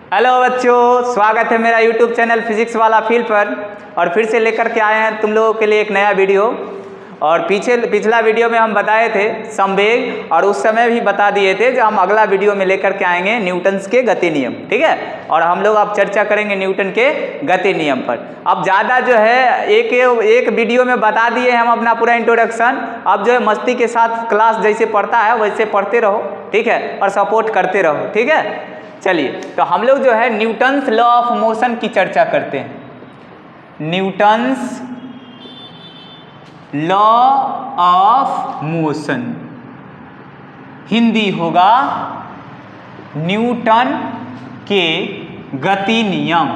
Hello बच्चों, स्वागत है मेरा यूट्यूब चैनल फिजिक्स वाला फील पर। और फिर से लेकर के आए हैं तुम लोगों के लिए एक नया वीडियो। और पिछला वीडियो में हम बताए थे संवेग, और उस समय भी बता दिए थे जो हम अगला वीडियो में लेकर के आएंगे न्यूटन्स के गति नियम। ठीक है, और हम लोग अब चर्चा करेंगे न्यूटन के गति नियम पर। अब ज़्यादा जो है एक वीडियो में बता दिए हम अपना पूरा इंट्रोडक्शन। अब जो है मस्ती के साथ क्लास जैसे पढ़ता है वैसे पढ़ते रहो, ठीक है, और सपोर्ट करते रहो। ठीक है, चलिए तो हम लोग जो है न्यूटन्स लॉ ऑफ मोशन की चर्चा करते हैं। Newton's law of motion, Hindi होगा न्यूटन के गति नियम।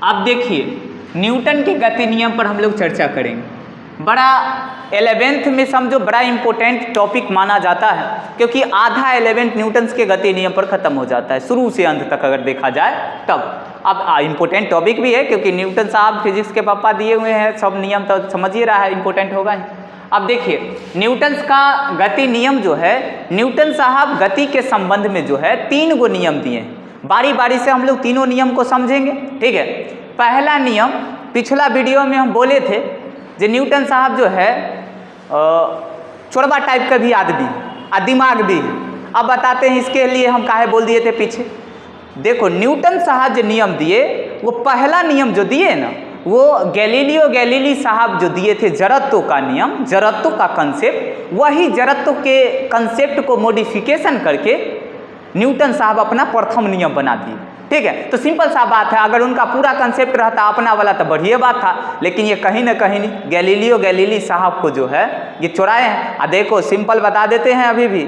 अब देखिए न्यूटन के गति नियम पर हम लोग चर्चा करेंगे। बड़ा 11th में समझो बड़ा इंपॉर्टेंट टॉपिक माना जाता है, क्योंकि आधा 11th न्यूटन्स के गति नियम पर खत्म हो जाता है, शुरू से अंत तक अगर देखा जाए तब। अब इंपॉर्टेंट टॉपिक भी है क्योंकि न्यूटन साहब फिजिक्स के पापा दिए हुए हैं, सब नियम तो समझ ही रहा है, इंपॉर्टेंट होगा ही। अब देखिए न्यूटन्स का गति नियम जो है, न्यूटन साहब गति के संबंध में जो है 3 गो नियम दिए हैं। बारी बारी से हम लोग तीनों नियम को समझेंगे। ठीक है, पहला नियम पिछला वीडियो में हम बोले थे जो न्यूटन साहब जो है चोरबा टाइप का भी आदमी और दिमाग भी है। अब बताते हैं इसके लिए हम काहे बोल दिए थे पीछे। देखो न्यूटन साहब जो नियम दिए, वो पहला नियम जो दिए ना, वो गैलीलियो साहब जो दिए थे जड़त्व का नियम, जड़त्व का कंसेप्ट, वही जड़त्व के कंसेप्ट को मॉडिफिकेशन करके न्यूटन साहब अपना प्रथम नियम बना दिए। ठीक है, तो सिंपल सा बात है, अगर उनका पूरा कंसेप्ट रहता अपना वाला तो बढ़िया बात था, लेकिन ये कहीं ना कहीं गैलीलियो साहब को जो है ये चुराए हैं। देखो सिंपल बता देते हैं, अभी भी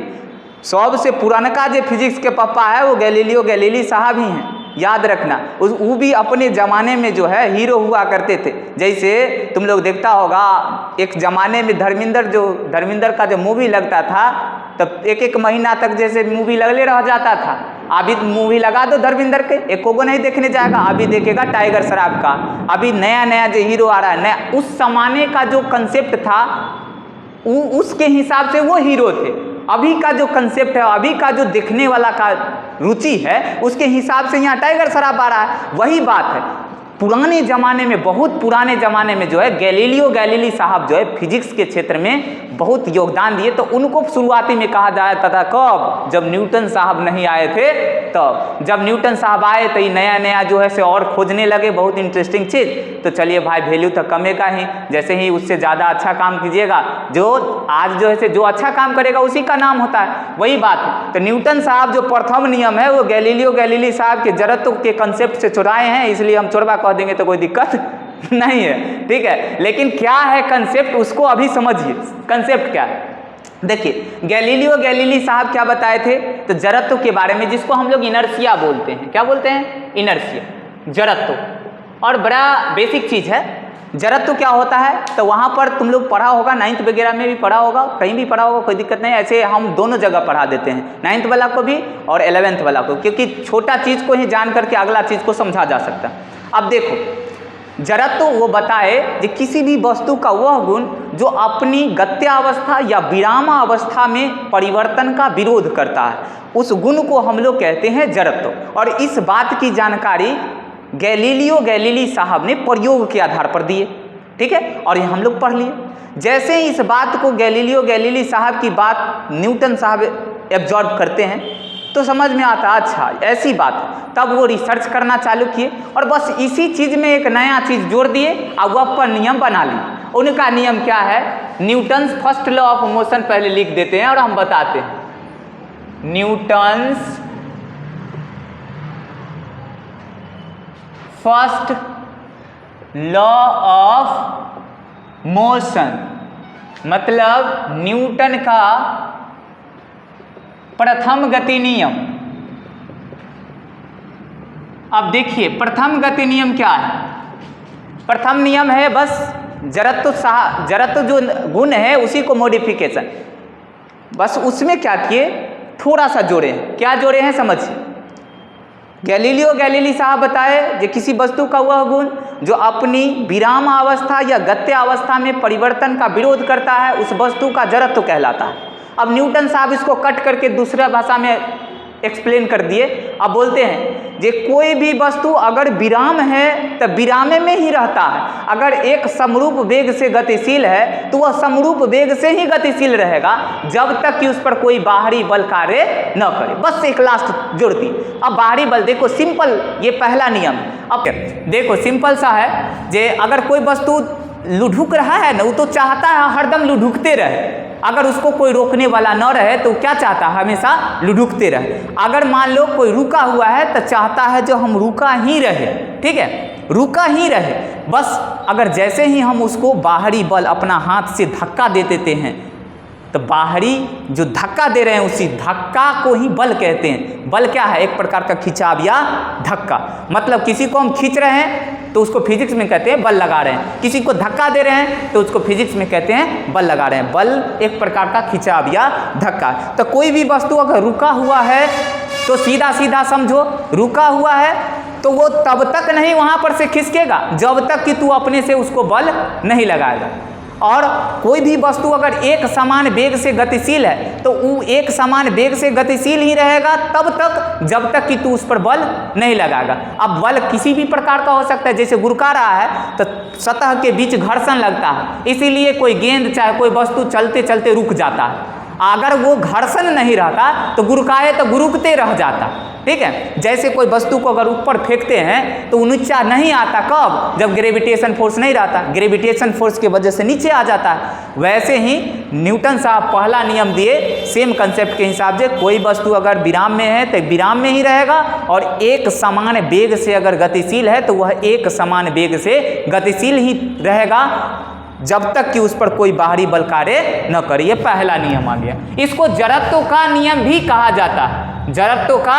सबसे पुरानका जो फिजिक्स के पापा है वो गैलीलियो साहब ही हैं, याद रखना। वो भी अपने ज़माने में जो है हीरो हुआ करते थे। जैसे तुम लोग देखता होगा एक ज़माने में धर्मेंद्र का जो मूवी लगता था, तब एक महीना तक जैसे मूवी लगले रह जाता था। अभी मूवी लगा दो धर्मेंद्र के, एक को नहीं देखने जाएगा, अभी देखेगा टाइगर श्रॉफ का। अभी नया जो हीरो आ रहा है नया, उस जमाने का जो कंसेप्ट था उसके हिसाब से वो हीरो थे। अभी का जो कंसेप्ट है, अभी का जो देखने वाला का रुचि है, उसके हिसाब से यहाँ टाइगर श्रॉफ आ रहा है। वही बात है, पुराने ज़माने में, बहुत पुराने ज़माने में जो है गैलीलियो साहब जो है फिजिक्स के क्षेत्र में बहुत योगदान दिए। तो उनको शुरुआती में कहा जाता था कब, जब न्यूटन साहब नहीं आए थे तब। जब न्यूटन साहब आए तो ये नया जो है से और खोजने लगे बहुत इंटरेस्टिंग चीज़। तो चलिए भाई, वैल्यू तो कमेगा ही, जैसे ही उससे ज़्यादा अच्छा काम कीजिएगा, जो आज जो है से जो अच्छा काम करेगा उसी का नाम होता है, वही बात है। तो न्यूटन साहब जो प्रथम नियम है वो गैलीलियो साहब के जड़त्व के कंसेप्ट से चुराए हैं, इसलिए हम चोरबा कह देंगे तो कोई दिक्कत नहीं है। ठीक है, लेकिन क्या है कंसेप्ट उसको अभी समझिए। कंसेप्ट क्या है, देखिए गैलीलियो साहब क्या बताए थे, तो जड़त्व के बारे में, जिसको हम लोग इनर्शिया बोलते हैं। क्या बोलते हैं? इनर्शिया, जड़त्व। और बड़ा बेसिक चीज़ है जड़त्व क्या होता है, तो वहाँ पर तुम लोग पढ़ा होगा, 9th वगैरह में भी पढ़ा होगा, कहीं भी पढ़ा होगा, कोई दिक्कत नहीं। ऐसे हम दोनों जगह पढ़ा देते हैं, 9th वाला को भी और 11th वाला को, क्योंकि छोटा चीज़ को ही जान करके अगला चीज़ को समझा जा सकता है। अब देखो जड़त्व वो बताए कि किसी भी वस्तु का वह गुण जो अपनी गत्यावस्था या विरामावस्था में परिवर्तन का विरोध करता है, उस गुण को हम लोग कहते हैं जड़त्व। और इस बात की जानकारी गैलीलियो साहब ने प्रयोग के आधार पर दिए। ठीक है, और ये हम लोग पढ़ लिए। जैसे ही इस बात को गैलीलियो साहब की बात न्यूटन साहब एब्जॉर्ब करते हैं तो समझ में आता अच्छा ऐसी बात है। तब वो रिसर्च करना चालू किए और बस इसी चीज़ में एक नया चीज़ जोड़ दिए और वह पर नियम बना ली। उनका नियम क्या है? Newton's first law of motion पहले लिख देते हैं और हम बताते हैं। Newton's first law of motion मतलब न्यूटन का प्रथम गति नियम। अब देखिए प्रथम गति नियम क्या है? प्रथम नियम है बस जड़त्व जो गुण है उसी को मॉडिफिकेशन, बस उसमें क्या किए, थोड़ा सा जोड़े हैं। क्या जोड़े हैं समझिए। गैलीलियो साहब बताए कि किसी वस्तु का वह गुण जो अपनी विरामावस्था या गत्यावस्था में परिवर्तन का विरोध करता है, उस वस्तु का जड़त्व कहलाता है। अब न्यूटन साहब इसको कट करके दूसरा भाषा में एक्सप्लेन कर दिए। अब बोलते हैं जे कोई भी वस्तु अगर विराम है तो विरामे में ही रहता है, अगर एक समरूप वेग से गतिशील है तो वह समरूप वेग से ही गतिशील रहेगा जब तक कि उस पर कोई बाहरी बल कार्य न करे। बस एक लास्ट जोड़ दी। अब बाहरी बल देखो, सिंपल, ये पहला नियम। अब देखो सिंपल सा है, जे अगर कोई वस्तु लुढ़क रहा है ना, वो तो चाहता है हरदम लुढ़कते रहे। अगर उसको कोई रोकने वाला न रहे तो क्या चाहता है, हमेशा लुढ़कते रहे। अगर मान लो कोई रुका हुआ है तो चाहता है जो हम रुका ही रहे, ठीक है, रुका ही रहे। बस अगर जैसे ही हम उसको बाहरी बल अपना हाथ से धक्का दे देते हैं तो बाहरी जो धक्का दे रहे हैं उसी धक्का को ही बल कहते हैं। बल क्या है, एक प्रकार का खिंचाव या धक्का। मतलब किसी को हम खींच रहे हैं तो उसको फिजिक्स में कहते हैं बल लगा रहे हैं, किसी को धक्का दे रहे हैं तो उसको फिजिक्स में कहते हैं बल लगा रहे हैं। बल एक प्रकार का खिंचाव या धक्का। तो कोई भी वस्तु अगर रुका हुआ है तो सीधा सीधा समझो, रुका हुआ है तो वो तब तक नहीं वहाँ पर से खिसकेगा जब तक कि तू अपने से उसको बल नहीं लगाएगा। और कोई भी वस्तु अगर एक समान वेग से गतिशील है तो वो एक समान वेग से गतिशील ही रहेगा तब तक जब तक कि तू उस पर बल नहीं लगाएगा। अब बल किसी भी प्रकार का हो सकता है, जैसे गुरुका रहा है तो सतह के बीच घर्षण लगता है, इसीलिए कोई गेंद चाहे कोई वस्तु चलते चलते रुक जाता है। अगर वो घर्षण नहीं रहता तो गुरुकाए तो गुरुकते रह जाता, ठीक है। जैसे कोई वस्तु को अगर ऊपर फेंकते हैं तो वो नीचे नहीं आता, कब, जब ग्रेविटेशन फोर्स नहीं रहता, ग्रेविटेशन फोर्स की वजह से नीचे आ जाता है। वैसे ही न्यूटन साहब पहला नियम दिए सेम कंसेप्ट के हिसाब से, कोई वस्तु अगर विराम में है तो विराम में ही रहेगा और एक समान वेग से अगर गतिशील है तो वह एक समान वेग से गतिशील ही रहेगा जब तक कि उस पर कोई बाहरी बल कार्य न करे। ये पहला नियम आ गया। इसको जड़त्व का नियम भी कहा जाता है। जड़त्व का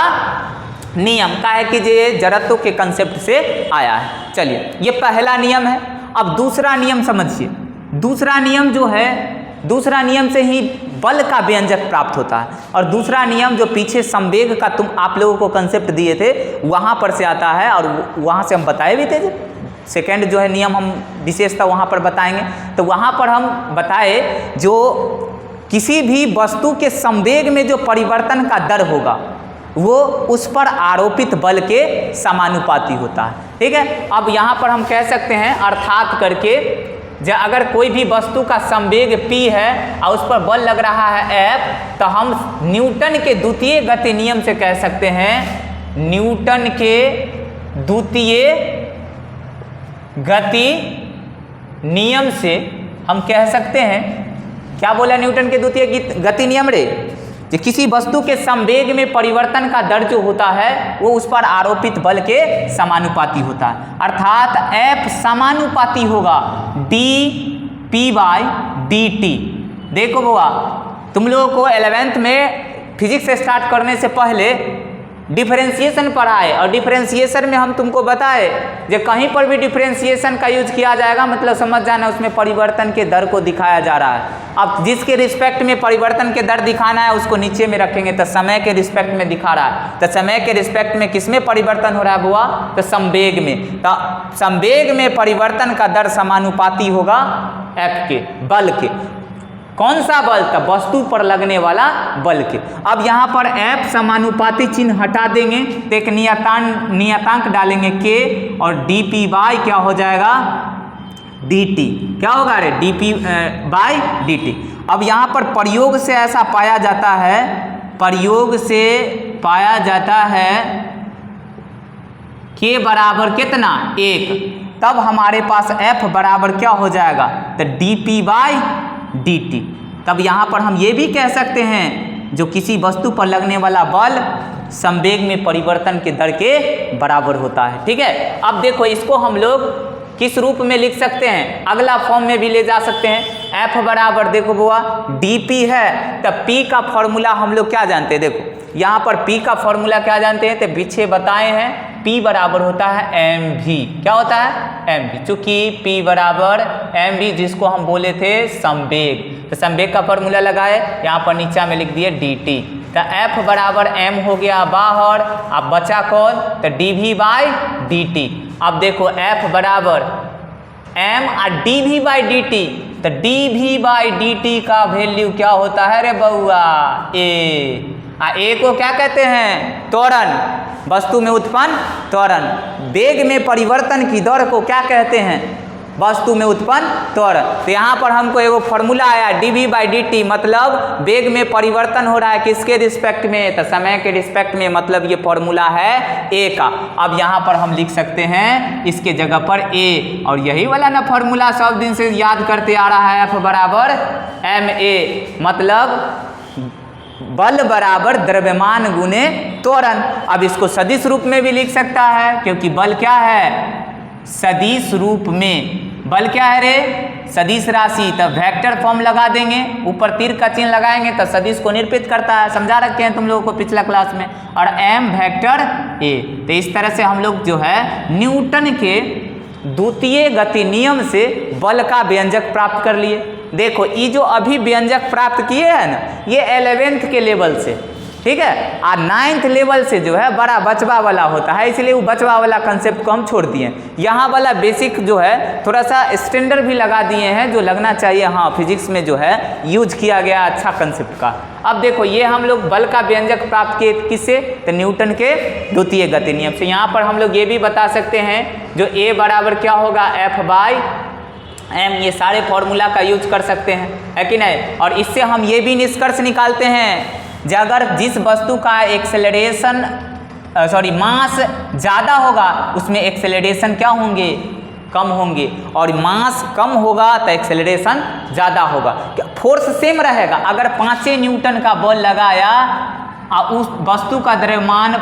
नियम का है कि ये जड़त्व के कंसेप्ट से आया है। चलिए, ये पहला नियम है। अब दूसरा नियम समझिए। दूसरा नियम जो है, दूसरा नियम से ही बल का व्यंजक प्राप्त होता है। और दूसरा नियम जो पीछे संवेग का तुम आप लोगों को कंसेप्ट दिए थे वहाँ पर से आता है और वहाँ से हम बताए भी थे। सेकेंड जो है नियम हम विशेषता वहाँ पर बताएंगे। तो वहाँ पर हम बताए जो किसी भी वस्तु के संवेग में जो परिवर्तन का दर होगा वो उस पर आरोपित बल के समानुपाती होता है, ठीक है। अब यहाँ पर हम कह सकते हैं अर्थात करके, जब अगर कोई भी वस्तु का संवेग p है और उस पर बल लग रहा है F, तो हम न्यूटन के द्वितीय गति नियम से कह सकते हैं, न्यूटन के द्वितीय गति नियम से हम कह सकते हैं, क्या बोला न्यूटन के द्वितीय गति नियम रे, कि किसी वस्तु के संवेग में परिवर्तन का दर जो होता है वो उस पर आरोपित बल के समानुपाती होता है। अर्थात F समानुपाती होगा dp/dt। देखो बुआ, तुम लोगों को 11th में फिजिक्स स्टार्ट करने से पहले डिफरेंशिएशन पढ़ाए और डिफरेंशिएशन में हम तुमको बताए जो कहीं पर भी डिफरेंशिएशन का यूज किया जाएगा मतलब समझ जाना उसमें परिवर्तन के दर को दिखाया जा रहा है। अब जिसके रिस्पेक्ट में परिवर्तन के दर दिखाना है उसको नीचे में रखेंगे, तो समय के रिस्पेक्ट में दिखा रहा है, तो समय के रिस्पेक्ट में किसमें परिवर्तन हो रहा है बुआ, तो संवेग में। तो संवेग में परिवर्तन का दर समानुपाती होगा F के, बल के। कौन सा बल, तब वस्तु पर लगने वाला बल के। अब यहाँ पर F समानुपाती चिन्ह हटा देंगे तो एक नियतांक डालेंगे K और dp/, क्या हो जाएगा, dt। क्या होगा रे, dp/dt। अब यहाँ पर प्रयोग से ऐसा पाया जाता है, प्रयोग से पाया जाता है K बराबर कितना, 1, तब हमारे पास F बराबर क्या हो जाएगा, तो dp/dt। तब यहाँ पर हम ये भी कह सकते हैं जो किसी वस्तु पर लगने वाला बल संवेग में परिवर्तन के दर के बराबर होता है, ठीक है। अब देखो इसको हम लोग किस रूप में लिख सकते हैं, अगला फॉर्म में भी ले जा सकते हैं। F बराबर देखो बुआ dp है, तब P का फॉर्मूला हम लोग क्या जानते हैं, देखो यहाँ पर P का फॉर्मूला क्या जानते हैं, तो पीछे बताए हैं P बराबर होता है mv। क्या होता है, mv। चूंकि P बराबर mv जिसको हम बोले थे संवेग, तो संवेग का फॉर्मूला लगाए, यहाँ पर नीचा में लिख दिए dt। तो F बराबर m हो गया बाहर, अब बचा कौन, तो dv/dt। अब देखो F बराबर m और dv/dt, तो dv/dt का वैल्यू क्या होता है रे बउआ, a। ए को क्या कहते हैं? त्वरण। वस्तु में उत्पन्न त्वरण। वेग में परिवर्तन की दर को क्या कहते हैं? वस्तु में उत्पन्न त्वरण। तो यहाँ पर हमको एगो फॉर्मूला आया dv/dt, मतलब वेग में परिवर्तन हो रहा है किसके रिस्पेक्ट में? तो समय के रिस्पेक्ट में, मतलब ये फॉर्मूला है a का। अब यहाँ पर हम लिख सकते हैं इसके जगह पर a, और यही वाला ना फॉर्मूला सब दिन से याद करते आ रहा है, F बराबर ma, मतलब बल बराबर द्रव्यमान गुने त्वरण। अब इसको सदिश रूप में भी लिख सकता है, क्योंकि बल क्या है? सदिश रूप में। बल क्या है रे? सदिश राशि। तब वेक्टर फॉर्म लगा देंगे, ऊपर तीर का चिन्ह लगाएंगे तो सदिश को निरूपित करता है, समझा रखे हैं तुम लोगों को पिछला क्लास में। और m वेक्टर a। तो इस तरह से हम लोग जो है न्यूटन के द्वितीय गति नियम से बल का व्यंजक प्राप्त कर लिए। देखो ये जो अभी व्यंजक प्राप्त किए हैं ना, ये 11th के लेवल से, ठीक है। और 9th लेवल से जो है बड़ा बचवा वाला होता है, इसलिए वो बचवा वाला कंसेप्ट को हम छोड़ दिए। यहाँ वाला बेसिक जो है थोड़ा सा स्टैंडर्ड भी लगा दिए हैं, जो लगना चाहिए हाँ फिजिक्स में जो है यूज किया गया अच्छा कंसेप्ट का। अब देखो ये हम लोग बल का व्यंजक प्राप्त किए किससे? तो न्यूटन के द्वितीय गति नियम से। यहाँ पर हम लोग ये भी बता सकते हैं जो a बराबर क्या होगा? F/m। ये सारे फॉर्मूला का यूज कर सकते हैं, है कि नहीं। और इससे हम ये भी निष्कर्ष निकालते हैं कि अगर जिस वस्तु का एक्सेलरेशन मास ज़्यादा होगा उसमें एक्सेलरेशन क्या होंगे? कम होंगे। और मास कम होगा तो एक्सेलरेशन ज़्यादा होगा। फोर्स सेम रहेगा। अगर 5 न्यूटन का बल लगाया और उस वस्तु का द्रव्यमान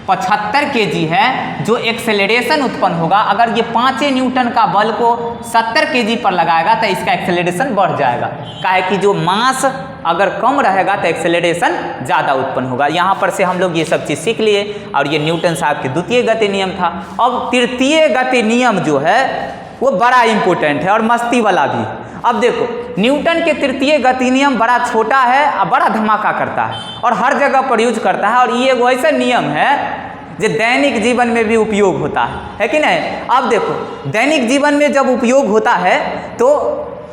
75 kg है, जो एक्सेलरेशन उत्पन्न होगा, अगर ये 5 न्यूटन का बल को 70 kg पर लगाएगा तो इसका एक्सेलरेशन बढ़ जाएगा। काहे कि जो मास अगर कम रहेगा तो एक्सेलरेशन ज़्यादा उत्पन्न होगा। यहाँ पर से हम लोग ये सब चीज़ सीख लिए, और ये न्यूटन साहब के द्वितीय गति नियम था। अब तृतीय गति नियम जो है वो बड़ा इंपॉर्टेंट है और मस्ती वाला भी। अब देखो न्यूटन के तृतीय गति नियम बड़ा छोटा है और बड़ा धमाका करता है और हर जगह पर यूज करता है। और ये वो ऐसा नियम है जो दैनिक जीवन में भी उपयोग होता है कि नहीं। अब देखो दैनिक जीवन में जब उपयोग होता है तो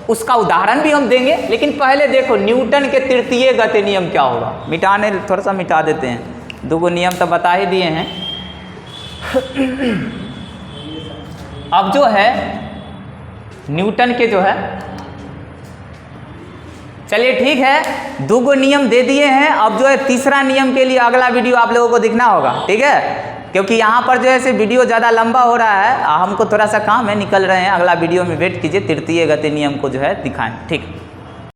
उसका उदाहरण भी हम देंगे, लेकिन पहले देखो न्यूटन के तृतीय गति नियम क्या होगा। मिटाने थोड़ा सा मिटा देते हैं, 2 नियम तो बता ही दिए हैं। अब जो है न्यूटन के जो है, चलिए ठीक है 2 नियम दे दिए हैं। अब जो है तीसरा नियम के लिए अगला वीडियो आप लोगों को दिखना होगा, ठीक है। क्योंकि यहाँ पर जो है वीडियो ज़्यादा लंबा हो रहा है, हमको थोड़ा सा काम है, निकल रहे हैं। अगला वीडियो में वेट कीजिए, तृतीय गति नियम को जो है दिखाएं, ठीक।